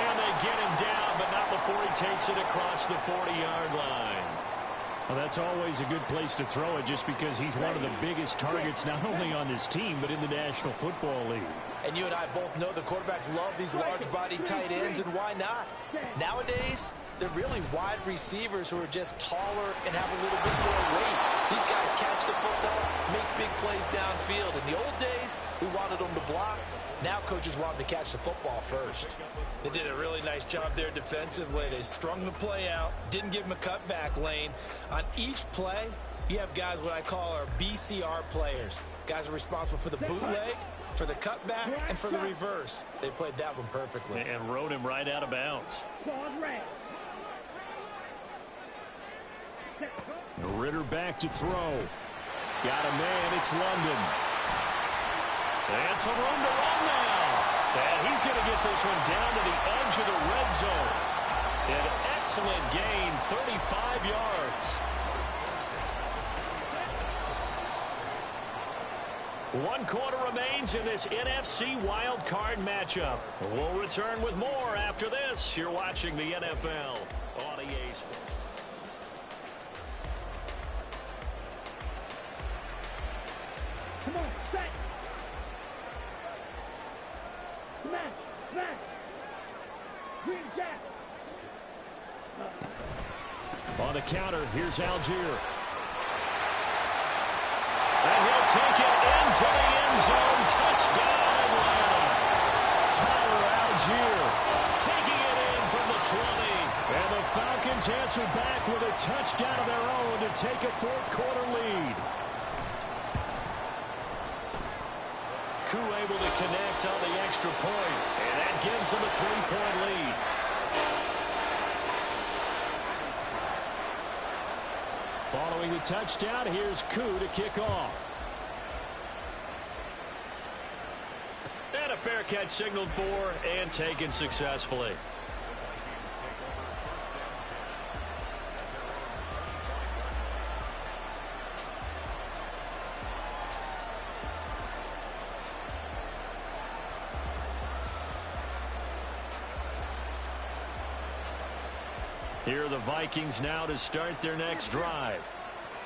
And they get him down, but not before he takes it across the 40-yard line. Well, that's always a good place to throw it just because he's one of the biggest targets not only on this team but in the National Football League. And you and I both know the quarterbacks love these large-bodied tight ends, and why not? Nowadays, they're really wide receivers who are just taller and have a little bit more weight. These guys catch the football, make big plays downfield. In the old days, we wanted them to block. Now coaches want them to catch the football first. They did a really nice job there defensively. They strung the play out, didn't give them a cutback lane. On each play, you have guys what I call our BCR players. Guys are responsible for the bootleg, for the cutback, and for the reverse. They played that one perfectly. And rode him right out of bounds. Ritter back to throw. Got a man. It's London. And some room to run now. And he's going to get this one down to the edge of the red zone. An excellent gain, 35 yards. One quarter remains in this NFC wild card matchup. We'll return with more after this. You're watching the NFL on EA Sports. Come on, set. Smash, smash. Green jack. On the counter, here's Algier. And he'll take it into the end zone. Touchdown, Atlanta. Tyler Algier Taking it in from the 20. And the Falcons answer back with a touchdown of their own to take a fourth-quarter lead. Koo able to connect on the extra point, and that gives them a 3-point lead. Following the touchdown, here's Koo to kick off. And a fair catch signaled for and taken successfully. Here are the Vikings now to start their next drive.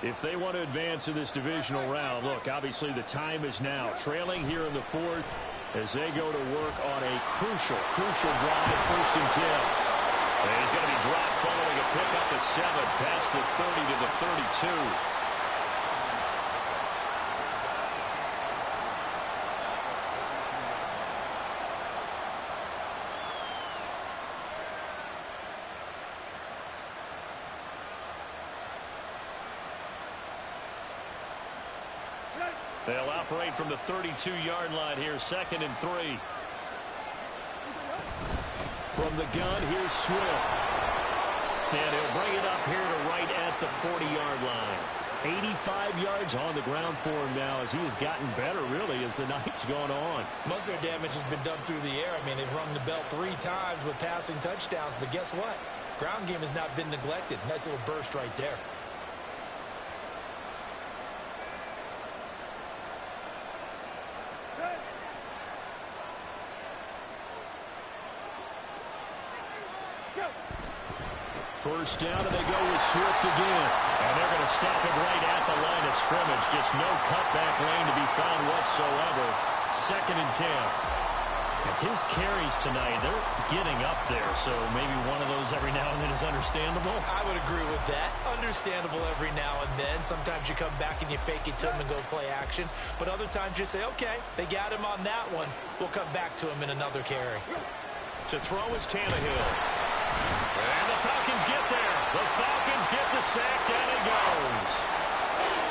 If they want to advance in this divisional round, look, obviously the time is now. Trailing here in the fourth as they go to work on a crucial drive, 1st and 10. And he's going to be dropped following a pickup of 7 past the 30 to the 32. They'll operate from the 32-yard line here, 2nd and 3. From the gun, here's Swift. And he'll bring it up here to right at the 40-yard line. 85 yards on the ground for him now as he has gotten better, really, as the night's gone on. Most of their damage has been done through the air. I mean, they've rung the bell 3 times with passing touchdowns, but guess what? Ground game has not been neglected. Nice little burst right there. First down, and they go with Swift again. And they're going to stop him right at the line of scrimmage. Just no cutback lane to be found whatsoever. 2nd and 10. And his carries tonight, they're getting up there. So maybe one of those every now and then is understandable. I would agree with that. Understandable every now and then. Sometimes you come back and you fake it to him and go play action. But other times you say, okay, they got him on that one. We'll come back to him in another carry. To throw is Tannehill. And the Falcons get there. The Falcons get the sack. Down he goes.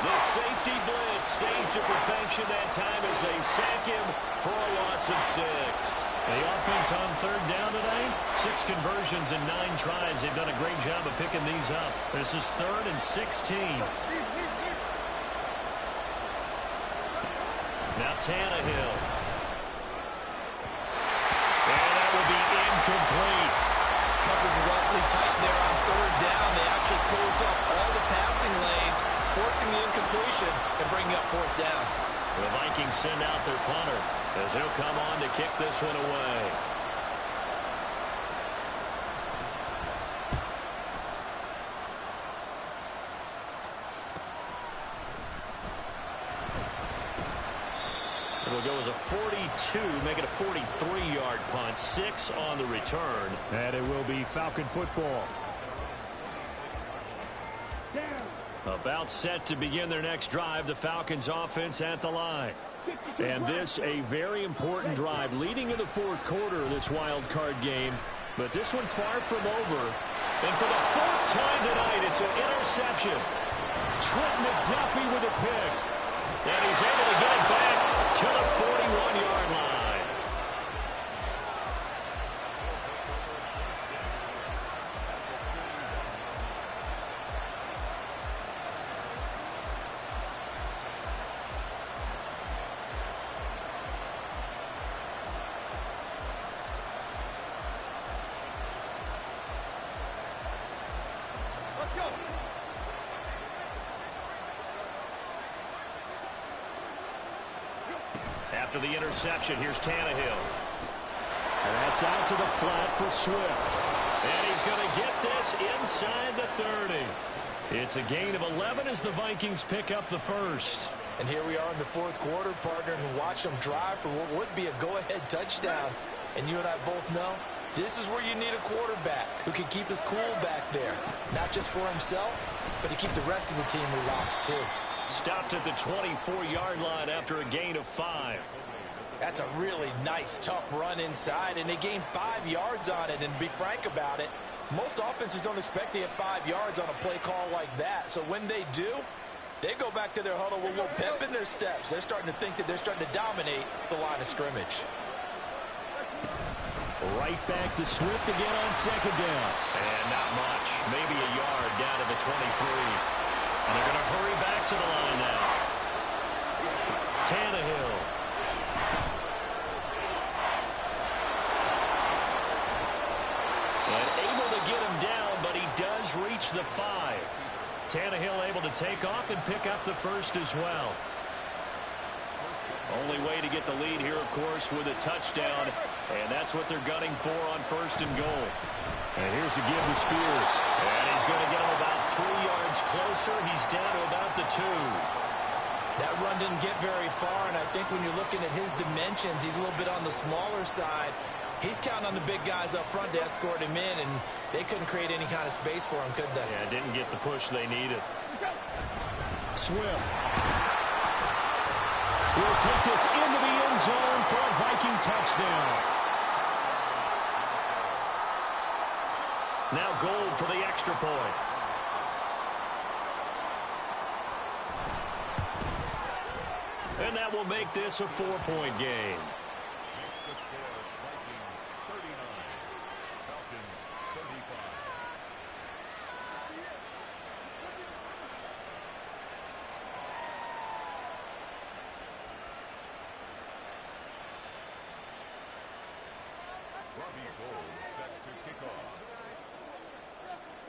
The safety blitz staged to perfection that time as they sack him for a loss of 6. The offense on 3rd down today, 6 conversions and 9 tries. They've done a great job of picking these up. This is 3rd and 16. Now Tannehill. And that will be incomplete. Coverage is awfully tight there on 3rd down. They actually closed off all the passing lanes, forcing the incompletion and bringing up 4th down. The Vikings send out their punter as he'll come on to kick this one away. It'll go as a 42, make it a 43-yard punt. 6 on the return. And it will be Falcon football. About set to begin their next drive, the Falcons offense at the line. And this a very important drive leading in the 4th quarter of this wild card game. But this one far from over. And for the 4th time tonight, it's an interception. Trent McDuffie with a pick. And he's able to get it back to the 41-yard line. After the interception, here's Tannehill. And that's out to the flat for Swift. And he's going to get this inside the 30. It's a gain of 11 as the Vikings pick up the first. And here we are in the 4th quarter, partner, and watch them drive for what would be a go-ahead touchdown. And you and I both know this is where you need a quarterback who can keep his cool back there. Not just for himself, but to keep the rest of the team relaxed too. Stopped at the 24-yard line after a gain of 5. That's a really nice, tough run inside, and they gained 5 yards on it. And to be frank about it, most offenses don't expect to hit 5 yards on a play call like that. So when they do, they go back to their huddle with a little pep in their steps. They're starting to think that they're starting to dominate the line of scrimmage. Right back to Swift again on 2nd down. And not much, maybe a yard down to the 23. And they're going to hurry back to the line now. Tannehill. And able to get him down, but he does reach the 5. Tannehill able to take off and pick up the first as well. Only way to get the lead here, of course, with a touchdown. And that's what they're gunning for on 1st and goal. And here's a give to Spears. And he's going to get him about 3 yards closer. He's down to about the 2. That run didn't get very far, and I think when you're looking at his dimensions, he's a little bit on the smaller side. He's counting on the big guys up front to escort him in, and they couldn't create any kind of space for him, could they? Yeah, didn't get the push they needed. Swift will take this into the end zone for a Viking touchdown. Now Gold for the extra point. And that will make this a 4-point game.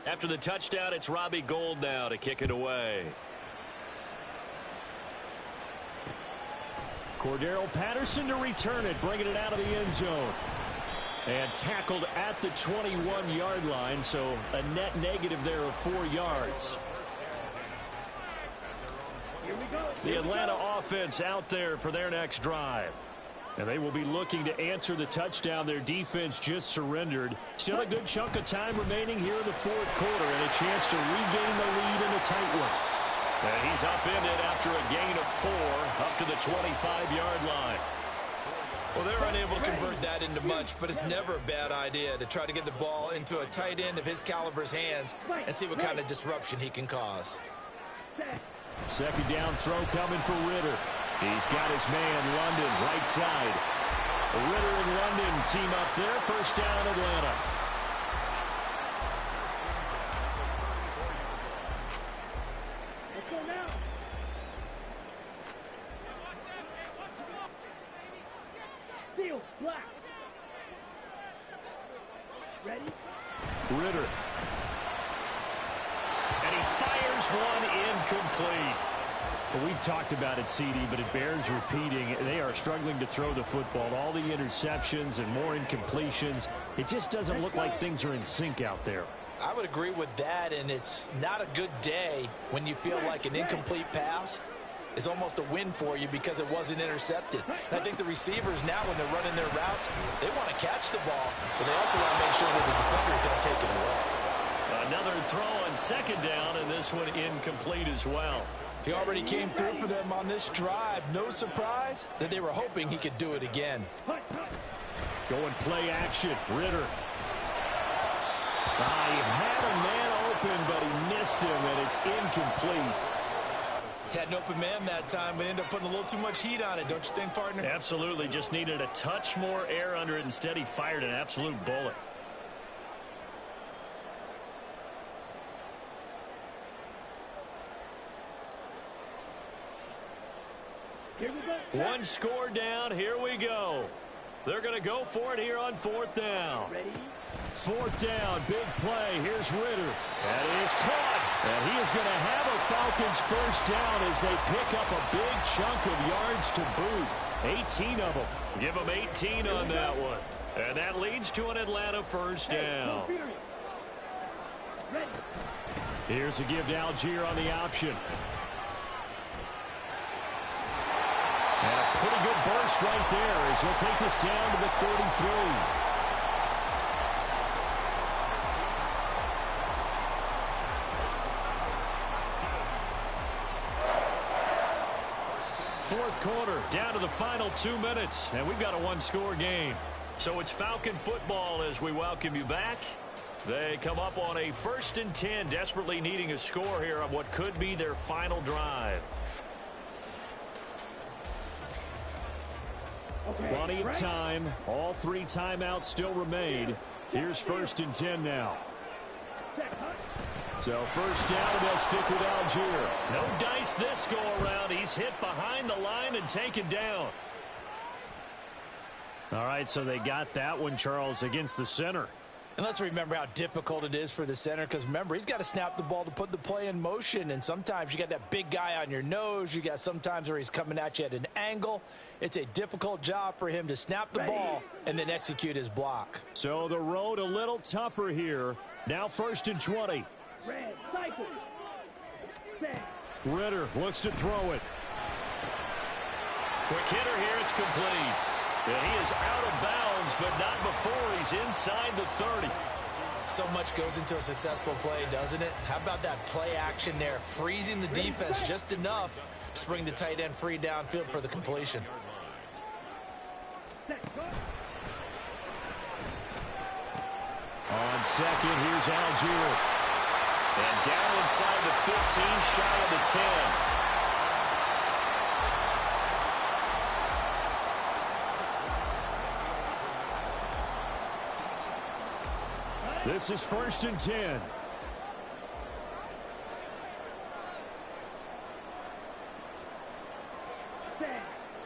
After the touchdown, it's Robbie Gould now to kick it away. Cordero Patterson to return it, bringing it out of the end zone. And tackled at the 21-yard line, so a net negative there of 4 yards. Here we go. The Atlanta offense out there for their next drive. And they will be looking to answer the touchdown their defense just surrendered. Still a good chunk of time remaining here in the fourth quarter and a chance to regain the lead in a tight one. And he's upended after a gain of 4 up to the 25-yard line. Well, they're unable to convert that into much, but it's never a bad idea to try to get the ball into a tight end of his caliber's hands and see what kind of disruption he can cause. Second down throw coming for Ritter. He's got his man, London, right side. Ritter and London team up there. First down, Atlanta. Let's go now. Steel, black. Ready? Ritter. And he fires one incomplete. Well, we've talked about it, CD, but it bears repeating. They are struggling to throw the football. All the interceptions and more incompletions. It just doesn't look like things are in sync out there. I would agree with that, and it's not a good day when you feel like an incomplete pass is almost a win for you because it wasn't intercepted. And I think the receivers now, when they're running their routes, they want to catch the ball, but they also want to make sure that the defenders don't take it away. Another throw on second down, and this one incomplete as well. He already came through for them on this drive. No surprise that they were hoping he could do it again. Going play action. Ritter. He had a man open, but he missed him, and it's incomplete. Had an open man that time, but ended up putting a little too much heat on it, don't you think, partner? Absolutely. Just needed a touch more air under it. Instead, he fired an absolute bullet. Here we go. One score down. Here we go. They're going to go for it here on fourth down. Ready? Fourth down, big play. Here's Ritter. That is caught. And he is going to have a Falcons first down as they pick up a big chunk of yards to boot. 18 of them. Give them 18 on that one. And that leads to an Atlanta first down. Here's a give to Algier on the option. And a pretty good burst right there as he'll take this down to the 33. Fourth quarter, down to the final 2 minutes, and we've got a one-score game. So it's Falcon football as we welcome you back. They come up on a 1st and 10, desperately needing a score here on what could be their final drive. Plenty of time. All 3 timeouts still remain. Here's 1st and 10 now. So first down, and they'll stick with Algier. No dice this go-around. He's hit behind the line and taken down. All right, so they got that one, Charles, against the center. And let's remember how difficult it is for the center, because remember, he's got to snap the ball to put the play in motion, and sometimes you got that big guy on your nose. You got sometimes where he's coming at you at an angle. It's a difficult job for him to snap the ball and then execute his block. So the road a little tougher here. Now 1st and 20. Red, cycle. Ritter looks to throw it. Quick hitter here, it's complete. And he is out of bounds, but not before he's inside the 30. So much goes into a successful play, doesn't it? How about that play action there, freezing the defense just enough to bring the tight end free downfield for the completion. On second, here's Algier. And down inside the 15, shy of the 10. This is 1st and 10.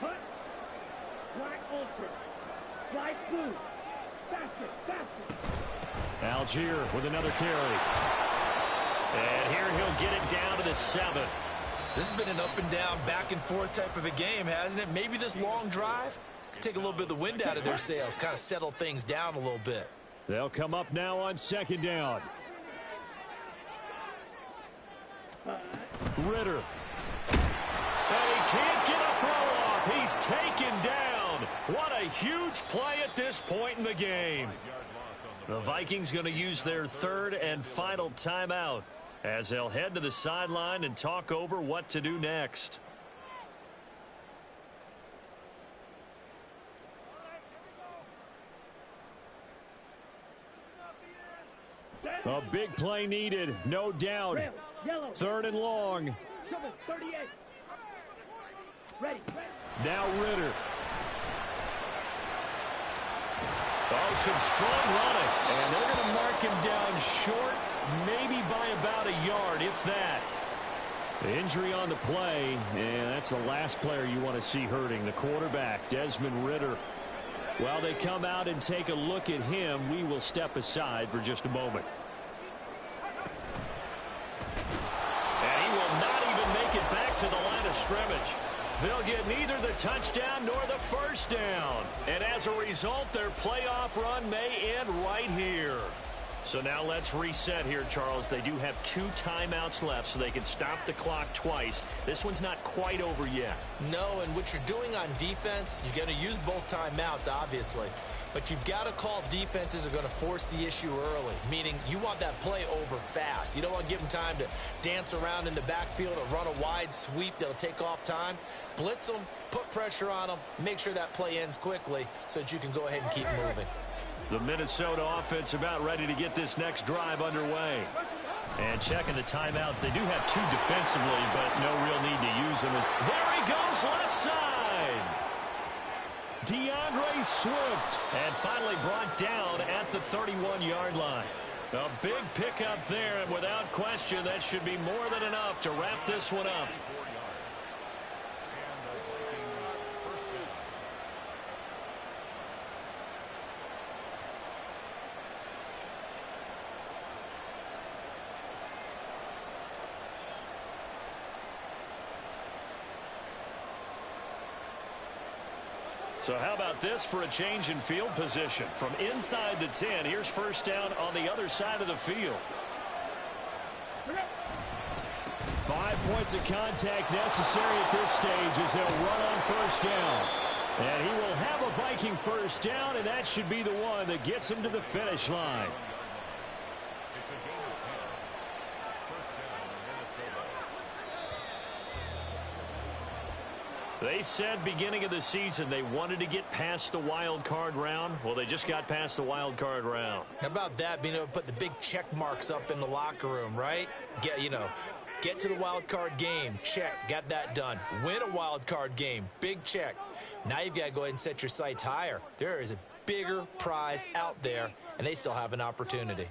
Cut. Black ultra. Light blue. Faster, faster. Algier with another carry. And here he'll get it down to the 7. This has been an up and down, back and forth type of a game, hasn't it? Maybe this long drive Take a little bit of the wind out of their sails, kind of settle things down a little bit. They'll come up now on second down. Ritter. And he can't get a throw off. He's taken down. What a huge play at this point in the game. The Vikings going to use their third and final timeout as they'll head to the sideline and talk over what to do next. A big play needed, no doubt. Third and long. Now Ritter. Oh, some strong running. And they're going to mark him down short, maybe by about a yard, if that. The injury on the play, and that's the last player you want to see hurting. The quarterback, Desmond Ritter. While they come out and take a look at him, we will step aside for just a moment. And he will not even make it back to the line of scrimmage. They'll get neither the touchdown nor the first down. And as a result, their playoff run may end right here. So now let's reset here, Charles. They do have 2 timeouts left, so they can stop the clock twice. This one's not quite over yet. No, and what you're doing on defense, you're going to use both timeouts, obviously. But you've got to call defenses that are going to force the issue early, meaning you want that play over fast. You don't want to give them time to dance around in the backfield or run a wide sweep that'll take off time. Blitz them, put pressure on them, make sure that play ends quickly so that you can go ahead and keep moving. The Minnesota offense about ready to get this next drive underway. And checking the timeouts, they do have 2 defensively, but no real need to use them. There he goes, left side. DeAndre Swift, and finally brought down at the 31-yard line. A big pickup there, and without question, that should be more than enough to wrap this one up. So how about this for a change in field position? From inside the 10, here's first down on the other side of the field. 5 points of contact necessary at this stage as they'll run on first down. And he will have a Viking first down, and that should be the one that gets him to the finish line. They said beginning of the season they wanted to get past the wild card round. Well, they just got past the wild card round. How about that, being able to put the big check marks up in the locker room, right? Get to the wild card game, check, got that done. Win a wild card game, big check. Now you've got to go ahead and set your sights higher. There is a bigger prize out there, and they still have an opportunity.